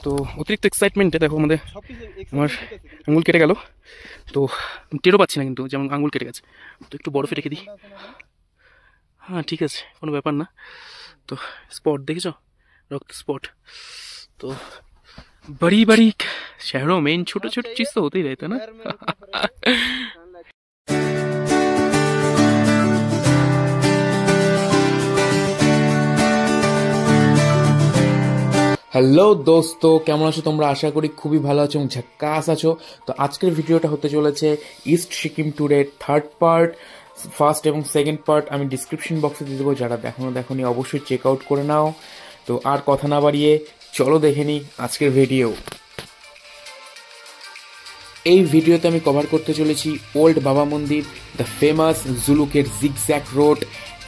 তো অতিরিক্ত এক্সাইটমেন্টে দেখো আমার আঙুল কেটে গেল, তো টেরও পাচ্ছি না কিন্তু যেমন আঙুল কেটে গেছে। তো একটু বরফে রেখে দিই। হ্যাঁ ঠিক আছে, কোনো ব্যাপার না। তো स्पॉट देखो, रक्त स्पॉट। तो बड़ी बड़ी शहरों में इन छोटे छोटे चीज तो होते ही रहते हैं ना। হ্যালো দোস্ত, কেমন আছো তোমরা? আশা করি খুবই ভালো আছো এবং ঝাক্কাস আছো। তো আজকের ভিডিওটা হতে চলেছে ইস্ট সিকিম ট্যুরের থার্ড পার্ট। ফার্স্ট এবং সেকেন্ড পার্ট আমি ডিসক্রিপশন বক্সে দিয়ে দেবো, যারা দেখোনি অবশ্যই চেক আউট করে নাও। তো আর কথা না বাড়িয়ে চলো দেখে নিই আজকের ভিডিও। এই ভিডিওতে আমি কভার করতে চলেছি old Baba Mandir, the famous জুলুকের zigzag road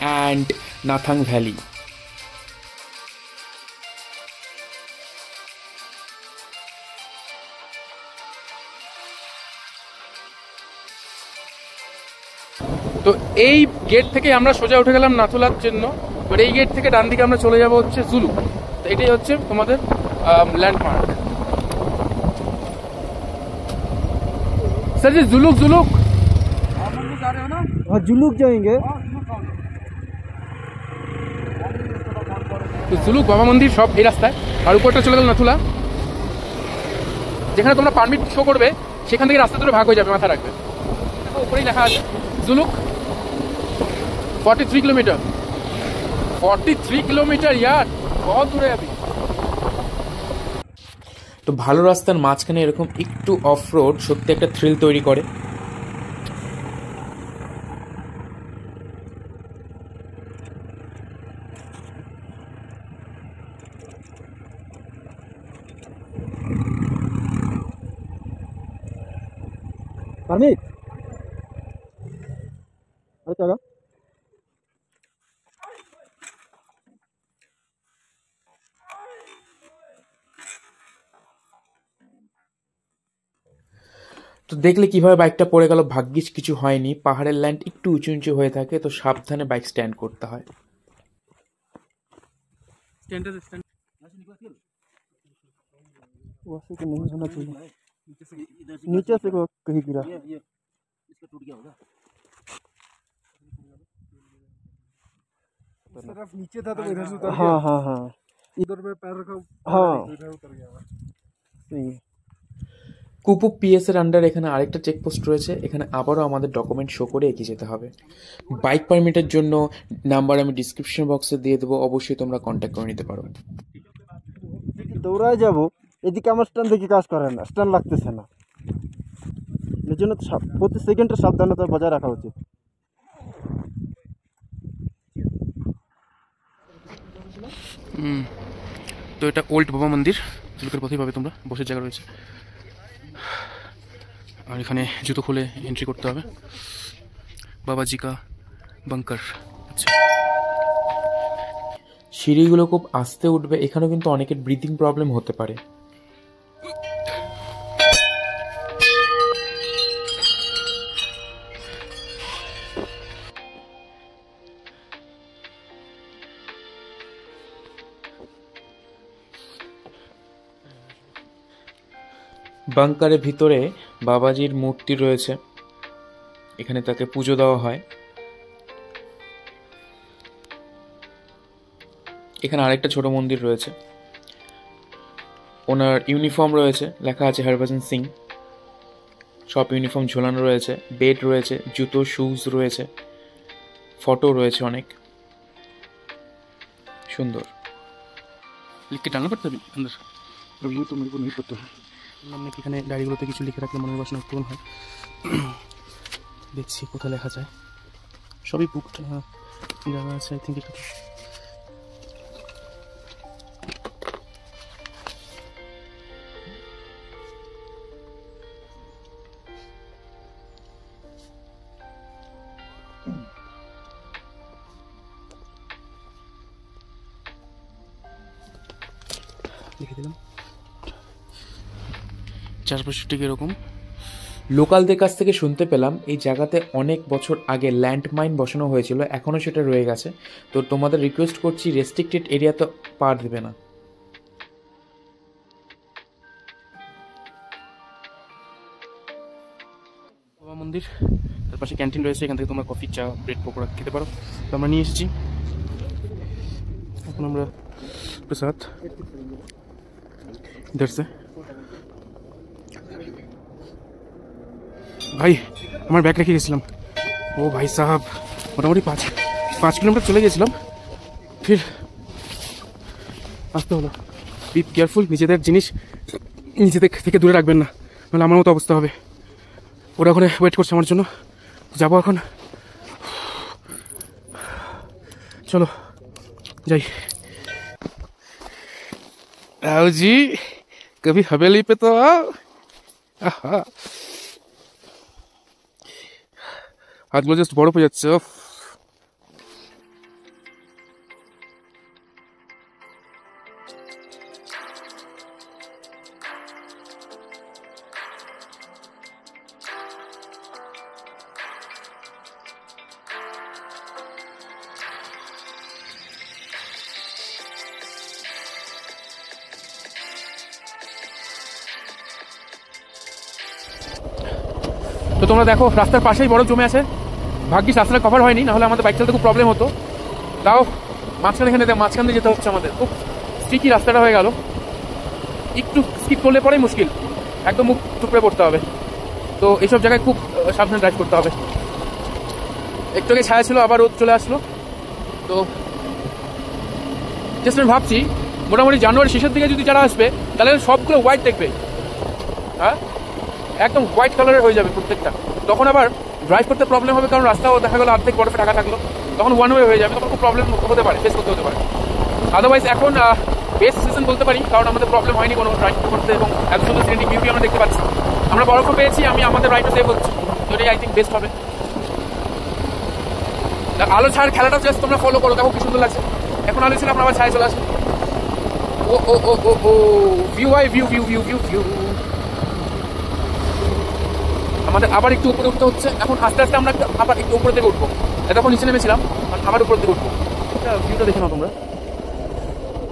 and Nathang valley. তো এই গেট থেকে আমরা সোজা উঠে গেলাম নাথুলার জন্য। এবার এই গেট থেকে ডান দিকে আমরা চলে যাব হচ্ছে জুলুক। তো এটাই হচ্ছে তোমাদের ল্যান্ডমার্ক। স্যার जी जुलूक जुलूक जुलूक जाएंगे। তো জুলুক বাবা মন্দির সব এই রাস্তায়, আর উপরটা চলে গেল নাথুলা। যেখানে তোমরা পারমিট শো করবে সেখান থেকে রাস্তা ধরে ভাগ হয়ে যাবে, মাথা রাখবে। উপরেই লেখা আছে জুলুক 43 किलोमीटर। 43 किलोमीटर यार, बहुत दूर है अभी। তো ভালো রাস্তার মাঝখানে এরকম একটু অফ রোড সত্যি একটা থ্রিল তৈরি করে। परमिट अच्छा তো দেখলে কিভাবে বাইকটা পড়ে গেল, ভাগ্যিস কিছু হয়নি। পাহাড়ের ল্যান্ড একটু উঁচু উঁচু হয়ে থাকে, তো সাবধানে বাইক স্ট্যান্ড করতে হয়। वैसे तो नहीं होना चाहिए, नीचे से कहीं गिरा। तरफ नीचे था तो इधर से उतर गया। हाँ हाँ हाँ इधर पे पैर रखा, हाँ इधर उतर गया। सही। কুপুপ পিএস এর আন্ডার এখানে আরেকটা চেকপোস্ট রয়েছে, এখানে আবারও আমাদের ডকুমেন্ট শো করে এগিয়ে যেতে হবে। বাইক পারমিটের জন্য নাম্বার আমি ডিসক্রিপশন বক্সে দিয়ে দেবো, অবশ্যই তোমরা কন্ট্যাক্ট করে নিতে পারো। দৌড়ায় যাবো, এদিকে আমার স্ট্যান্ড দেখে কাজ করে না, স্ট্যান্ড লাগতেছে না। এর জন্য প্রতি সেকেন্ডে সাবধানতা বজায় রাখা উচিত। তো এটা ওল্ড বাবা মন্দির, জুলুকের পথেই পাবে তোমরা, বসের জায়গা রয়েছে। আর এখানে জুতো খুলে এন্ট্রি করতে হবে। বাবাজি কা বাংকার। আচ্ছা, সিঁড়িগুলো খুব আস্তে উঠবে, এখানেও কিন্তু অনেকের ব্রিদিং প্রবলেম হতে পারে। বাংকারের ভিতরে বাবাজির মূর্তি রয়েছে, এখানে তাকে পুজো দেওয়া হয়। এখানে আরেকটা ছোট মন্দির রয়েছে, ওনার ইউনিফর্ম রয়েছে, লেখা আছে হরভজন সিং। সব ইউনিফর্ম ঝোলানো রয়েছে, বেড রয়েছে, জুতো শুজ রয়েছে, ফটো রয়েছে অনেক সুন্দর। লিখ के डालना पड़ता है अंदर? अब ये तो मेरे को नहीं पता है। আমরা এখানে ডায়েরিগুলোতে কিছু লিখে রাখলে মনের বাসনা পূরণ হয়। দেখছি কোথায় লেখা যায়, সবই বুকড জায়গা আছে। আই থিঙ্ক লিখে দিলাম। চারপাশে ঠিক এরকম। লোকালদের কাছ থেকে শুনতে পেলাম এই জায়গাতে অনেক বছর আগে ল্যান্ড মাইন বসানো হয়েছিল, এখনও সেটা রয়ে গেছে। তো তোমাদের রিকোয়েস্ট করছি রেস্ট্রিক্টেড এরিয়াতে পা দেবে না। মা মন্দির, তার পাশে ক্যান্টিন রয়েছে, এখান থেকে তোমরা কফি, চা, ব্রেড, পকোড়া খেতে পারো। তো আমরা নিয়ে এসেছি, এখন আমরা প্রসাদ इधर से। ভাই আমার ব্যাগ রেখে গেছিলাম, ও ভাই সাহাব মোটামুটি 5 কিলোমিটার চলে গেছিলাম, ফির আসতে হলো। বি কেয়ারফুল, নিজেদের জিনিস নিজেদের থেকে দূরে রাখবেন না, নাহলে আমার মতো অবস্থা হবে। ওরা ওখানে ওয়েট করছে আমার জন্য, যাবো এখন, চলো যাই। आओ जी, कभी हवेली पे तो आओ। हाथগুলো জাস্ট বরফ হয়ে যাচ্ছে। তো তোমরা দেখো রাস্তার পাশেই বরফ জমে আছে, ভাগ্যিস রাস্তাটা কভার হয়নি, নাহলে আমাদের বাইক চালাতে খুব প্রবলেম হতো। তাও মাঝখানে মাঝখান দিয়ে যেতে হচ্ছে আমাদের, খুব স্টিকি রাস্তাটা হয়ে গেল, একটু স্কিপ করলে পরেই মুশকিল, একদম মুখ টুকরে পড়তে হবে। তো এইসব জায়গায় খুব সাবধানে ড্রাইভ করতে হবে। একটু আগে ছায়া ছিল, আবার রোদ চলে আসলো। তো জাস্ট আমি ভাবছি মোটামুটি জানুয়ারি শেষের দিকে যদি যারা আসবে তাহলে সবগুলো হোয়াইট দেখবে, হ্যাঁ একদম হোয়াইট কালারের হয়ে যাবে প্রত্যেকটা। তখন আবার ড্রাইভ করতে প্রবলেম হবে, কারণ রাস্তাও দেখা গেলো অর্ধেক বরফে ঢাকা থাকলো, তখন ওয়ান ওয়ে হয়ে যাবে, তখন খুব প্রবলেম হতে পারে, ফেস করতে হতে পারে। আদারওয়াইজ এখন বেস্ট সিজন বলতে পারি, কারণ আমাদের প্রবলেম হয়নি কোনো ড্রাইভ করতে, এবং এত সুন্দর সিনেটিক ভিউটি আমরা দেখতে পাচ্ছি। আমরা বরফও পেয়েছি, আমাদের রাইডও সেভ হচ্ছে, এটাই আই থিঙ্ক বেস্ট হবে। আলো ছাড় খেলাটা জাস্ট তোমরা ফলো করো, দেখো কি সুন্দর লাগছে। এখন আলো ছিল, আমরা আবার ছায়া চলে আসে। ও ও ও ও ও view I view view view view view. আমাদের আবার একটু উপরে উঠতে হচ্ছে, এখন আস্তে আস্তে আমরা আবার একটু উপরে থেকে উঠবো। এতক্ষণ নিচে নেমেছিলাম, আবার উপরে থেকে উঠবো। ভিউটা দেখে নাও তোমরা,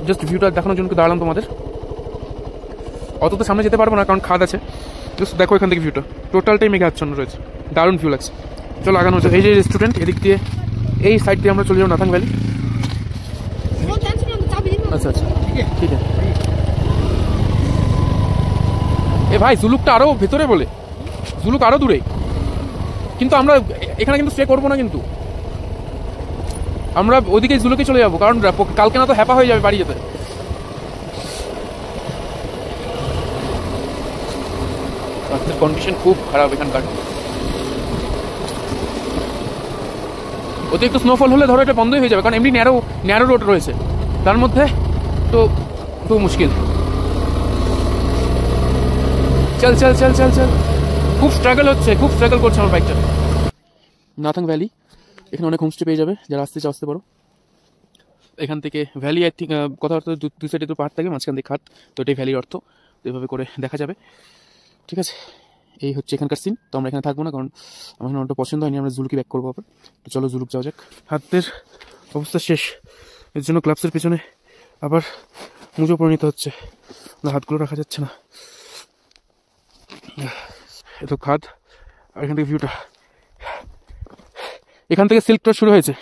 জাস্ট ভিউটা দেখানোর জন্য দাঁড়ালাম তোমাদের। অত তো সামনে যেতে পারবো না, কারণ খাদ আছে। জাস্ট দেখো এখান থেকে ভিউটা, টোটালটাই মেঘে আচ্ছন্ন রয়েছে, দারুণ ভিউ লাগছে। চলো আগানো হচ্ছে, এই যে রেস্টুরেন্ট, এদিক দিয়ে এই সাইড দিয়ে আমরা চলে যাবো নাথাং ভ্যালি। আচ্ছা আচ্ছা ঠিক আছে। এ ভাই জুলুকটা আরো ভেতরে বলে, জুলুক আরো দূরে, কিন্তু আমরা এখানে কিন্তু স্টে করবো না, কিন্তু আমরা ওদিকে জুলুকে চলে যাবো, কারণ কালকে না তো হ্যাপা হয়ে যাবে বাড়ি যেতে। রাস্তার কন্ডিশন খুব খারাপ এখানকার। অতিরিক্ত স্নোফল হলে ধরো এটা বন্ধই হয়ে যাবে, কারণ এমনি ন্যারো রোড রয়েছে, তার মধ্যে তো খুব মুশকিল। চল চল চল চল চল, খুব স্ট্রাগল হচ্ছে, খুব স্ট্রাগল করছে আমার বাইকটা। নাথাং ভ্যালি, এখানে অনেক হোমস্টে পেয়ে যাবে, যারা আসতে চাও আসতে পারো। এখান থেকে ভ্যালি আই থিঙ্ক কথাবার্তা দুই সাইডে তো পাহাড় থাকে, মাঝখান দিয়ে খাত, তো এটাই ভ্যালির অর্থ। তো এভাবে করে দেখা যাবে, ঠিক আছে। এই হচ্ছে এখানকার সিন। তো আমরা এখানে থাকবো না, কারণ আমার এখানে অনেকটা পছন্দ হয়নি, আমরা জুলুকি ব্যাক করবো আবার। তো চলো জুলুক যাওয়া যাক। হাতের অবস্থা শেষ, এর জন্য গ্লাভসের পেছনে আবার মুজো পরে নিতে হচ্ছে, হাতগুলো রাখা যাচ্ছে না। এত খাদ, আর এখান থেকে ভিউটা, এখান থেকে সিল্ক রোড শুরু হয়েছে,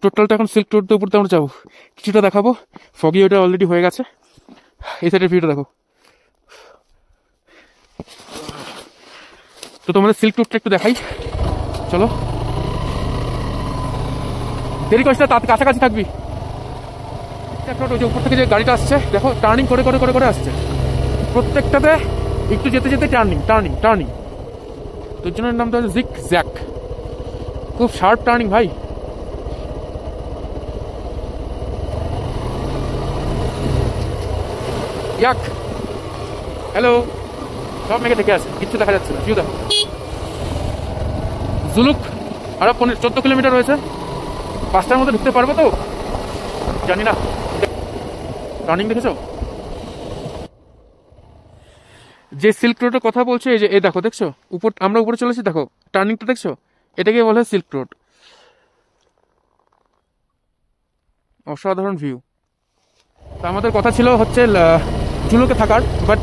টোটালটা এখন সিল্ক রোড উপর দিয়ে আমরা যাবো। কিছুটা দেখাবো, ফগি ওটা অলরেডি হয়ে গেছে। এই সাইডের ভিউটা দেখো। তো তোমাদের সিল্ক রোডটা একটু দেখাই, চলো। দেরি করিস না, তার কাছাকাছি থাকবি। ওই যে উপর থেকে যে গাড়িটা আসছে দেখো, টার্নিং করে করে করে করে আসছে, প্রত্যেকটাতে একটু যেতে যেতে টার্নিং টার্নিং টার্নিং। তো এর জন্য নামটা হচ্ছে জিক জ্যাক, খুব শার্প টার্নিং ভাই। ইয়াক, হ্যালো, সব মেঘে থেকে আছে, কিচ্ছু দেখা যাচ্ছে না। ভিউ দেখো, জুলুক আরো 14 কিলোমিটার রয়েছে, 5টার মধ্যে ঢুকতে পারবো তো জানি না। টার্নিং দেখেছো? যে সিল্ক রোডের কথা বলছে, এই যে এই দেখো, দেখছো উপর, আমরা উপরে চলেছি, দেখো টার্নিংটা দেখছো, এটাকে বলে সিল্ক রোড। অসাধারণ ভিউ। তা আমাদের কথা ছিল হচ্ছে জুলুকে থাকার, বাট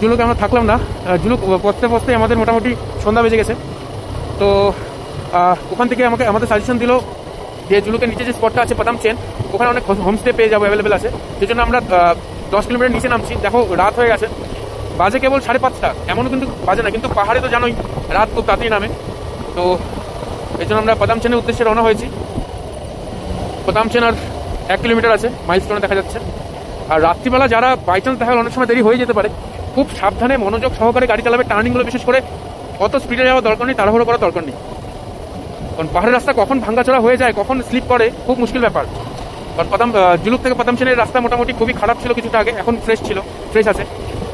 জুলুকে আমরা থাকলাম না। জুলুক পৌঁছতে পৌঁছতে আমাদের মোটামুটি সন্ধ্যা বেজে গেছে। তো ওখান থেকে আমাদের সাজেশন দিল যে জুলুকের নিচে যে স্পটটা আছে পাদামচেন, ওখানে অনেক হোমস্টে পেয়ে যাবো, অ্যাভেলেবেল আছে। সেই জন্য আমরা 10 কিলোমিটার নিচে নামছি। দেখো রাত হয়ে গেছে, বাজে কেবল 5:30, এমনও কিন্তু বাজে না, কিন্তু পাহাড়ে তো জানোই রাত খুব তাড়াতাড়ি নামে। তো এই জন্য আমরা পাদামচেনের উদ্দেশ্যে রওনা হয়েছি। পাদামচেন আর 1 কিলোমিটার আছে, মাইলস্টোনে দেখা যাচ্ছে। আর রাত্রিবেলা যারা বাই চান্স দেখা গেল অনেক সময় দেরি হয়ে যেতে পারে, খুব সাবধানে মনোযোগ সহকারে গাড়ি চালাবে। টার্নিংগুলো বিশেষ করে অত স্পিডে যাওয়ার দরকার নেই, তাড়াহুড়ো করার দরকার নেই, কারণ পাহাড়ের রাস্তা কখন ভাঙ্গাচোরা হয়ে যায়, কখন স্লিপ করে, খুব মুশকিল ব্যাপার। কারণ জুলুক থেকে পাদামচেনের রাস্তা মোটামুটি খুবই খারাপ ছিল কিছুটা আগে, এখন ফ্রেশ আছে।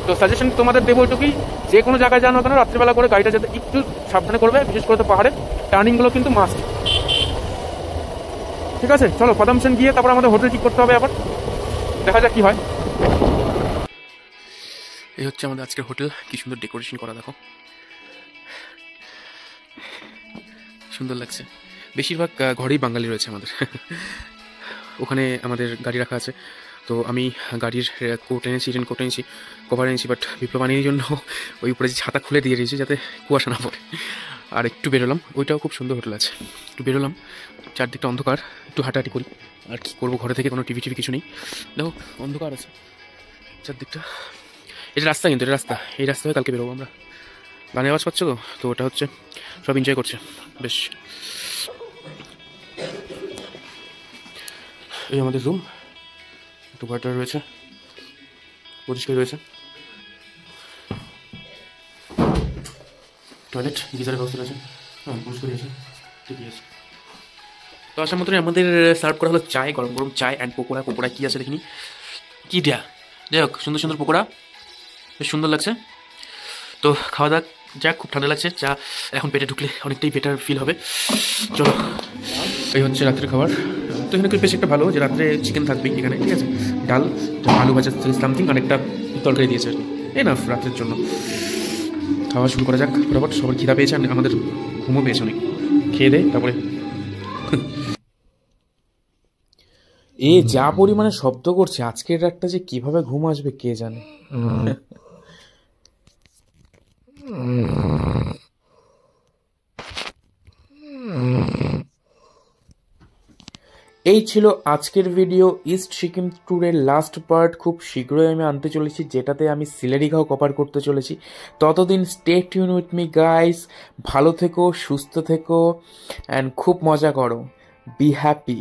তো সাজেশন তোমাদের দেবো ওইটুকুই, যে কোনো জায়গায় যান না কেন রাত্রিবেলা করে গাড়িটা যেতে একটু সাবধানে করবে, বিশেষ করে তো পাহাড়ে টার্নিংগুলো কিন্তু মাস্ট। ঠিক আছে, চলো পাদামচেন গিয়ে তারপর আমাদের হোটেল ঠিক করতে হবে, আবার দেখা যাক কি হয়। এই হচ্ছে আমাদের আজকের হোটেল, কি সুন্দর ডেকোরেশন করা, দেখো সুন্দর লাগছে। বেশিরভাগ ঘরেই বাঙালি রয়েছে আমাদের। ওখানে আমাদের গাড়ি রাখা আছে, তো আমি গাড়ির কোট এনেছি, রেনকোট এনেছি, কভার এনেছি, বাট বিপ্লব আনির জন্য ওই উপরে যে ছাতা খুলে দিয়ে দিয়েছি যাতে কুয়াশা না পড়ে। আর একটু বেরোলাম, ওইটাও খুব সুন্দর হোটেল আছে, একটু বেরোলাম, চারদিকটা অন্ধকার, একটু হাঁটাহাঁটি করি। আর কি করবো, ঘরে থেকে কোনো টিভি কিছু নেই, দেখো অন্ধকার আছে চারদিকটা। এটা রাস্তা, কিন্তু এটা রাস্তা, এই রাস্তা হয়ে কালকে বেরোবো আমরা। গানের আওয়াজ পাচ্ছ তো ওটা হচ্ছে সব এনজয় করছে বেশ। এই আমাদের রুম, একটু ওয়াটার রয়েছে, পরিষ্কার রয়েছে, টয়লেট, গিজারের ব্যবস্থা রয়েছে, হ্যাঁ পরিষ্কার রয়েছে, ঠিকই আছে। তো আসার মতনই আমাদের সার্ভ করা হলো চায়, গরম গরম চায় অ্যান্ড পকোড়া। পকোড়া কী আছে দেখিনি, কী দেয়া, যাই হোক সুন্দর সুন্দর পকোড়া, বেশ সুন্দর লাগছে। তো খাওয়া দাওয়া যাক, খুব ঠান্ডা লাগছে, চা এখন পেটে ঢুকলে অনেকটাই বেটার ফিল হবে। চলো, এই হচ্ছে রাত্রের খাবার। তো এখানে বেশ একটা ভালো যে রাত্রে চিকেন থাকবেই এখানে, ঠিক আছে, ডাল, আলু ভাজা সামথিং, অনেকটা তরকারি দিয়েছে আর কি, এনাফ রাত্রের জন্য। খাওয়া শুরু করা যাক ফটাফট, সবার খিদা পেয়েছে, আমাদের ঘুমও পেয়েছে অনেক, খেয়ে দেয় তারপরে। এ যা পরিমাণে শব্দ করছে, আজকের রাতটা যে কিভাবে ঘুম আসবে কে জানে। এই ছিল আজকের ভিডিও, ইস্ট সিকিম ট্যুরের লাস্ট পার্ট। খুব শীঘ্রই আমি আনতে চলেছি, যেটাতে আমি সিলেরিঘাও কভার করতে চলেছি। ততদিন stay tune with me guys, ভালো থেকো, সুস্থ থেকো অ্যান্ড খুব মজা করো, বি হ্যাপি।